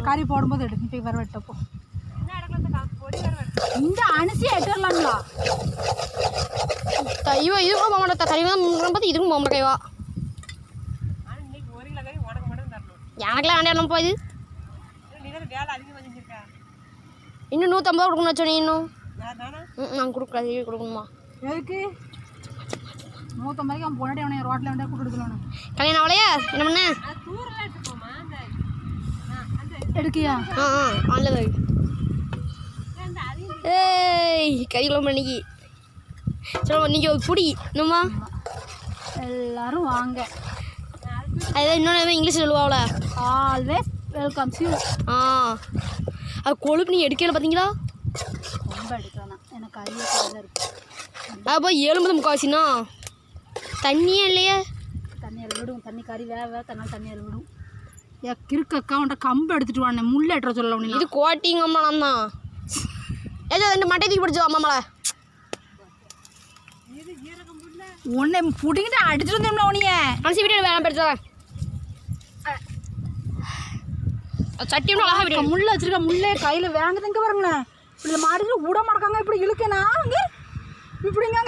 கறி போடும்போது எடு. இப்போ வர வெட்டப்போ இந்த அனுசி எட்டுலாங்களா? ஐயோ இதுக்கும் போக மாட்டா கறி பார்த்து இதுக்கும் போக மாட்டேவா. எனக்குலாம் வேண்டாம் போகுது. இன்னும் 150 கொடுக்கணும் வச்சோம். நீ இன்னும் நான் கொடுக்கல கொடுக்கணுமா? எதுக்கு 150 அவன் பொண்ணாடி அவனை ரோட்டில் வேண்டாம் கூட்டு எடுக்கணும். கல்யாணம் அவளையா என்ன பண்ண? எடுக்கியா? ஆன்ல ஏய் கறி குழம்பு அன்னைக்கு சொல்லுவோம். நீங்கள் ஒரு புடி என்னம்மா எல்லாரும் வாங்க. அதுதான் இன்னொன்று இங்கிலீஷ் சொல்லுவாங்கள, ஆல்வேஸ் வெல்கம் யூ. அது கொழுப்பு நீ எடுக்கல பார்த்தீங்களா? ரொம்ப எடுக்கலாம் எனக்கு அரிய கடையில் இருக்கு. அப்போ 7 முக்கால்வாசினா தண்ணியே இல்லையா? தண்ணியில் விடும். தண்ணி கறி வேக தண்ணி தண்ணியில் விடும். கிறுக்கக்கா உன்ட்ட கம்பு எடுத்துட்டு வானே முள்ளை எட்டுற சொல்ல ஒன்று. இது கோட்டிங்க அம்மா நான் தான் ஏதோ 2 மட்டை தூக்கி பிடிச்சோம் அம்மாமலை. உன்னை பிடிங்கிட்டு அடிச்சுட்டு வந்தோம்னா உனிய மனசு வீட்டு வேணாம் பெருசாக சட்டி அழகா விட முள்ளை வச்சிருக்க. முள்ளே கையில் வேங்குதுங்க பாருங்களேன். இப்படி மாடியில் விட மாட்டாங்க. இப்படி இழுக்கேனா அங்கே இப்படிங்க.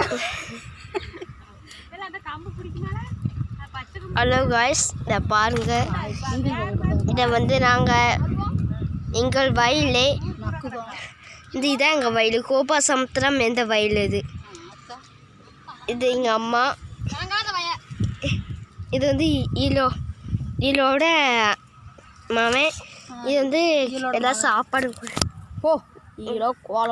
ஹலோ காய்ஸ், இதை பாருங்க. இதை வந்து நாங்கள் எங்கள் வயலே இதான் எங்கள் வயல். கோபா சமுத்திரம் எந்த வயல் இது? இது எங்கள் அம்மா. இது வந்து ஈலோட மாமன். இது வந்து எல்லாம் சாப்பாடு. ஓ ஈலோ கோலம்.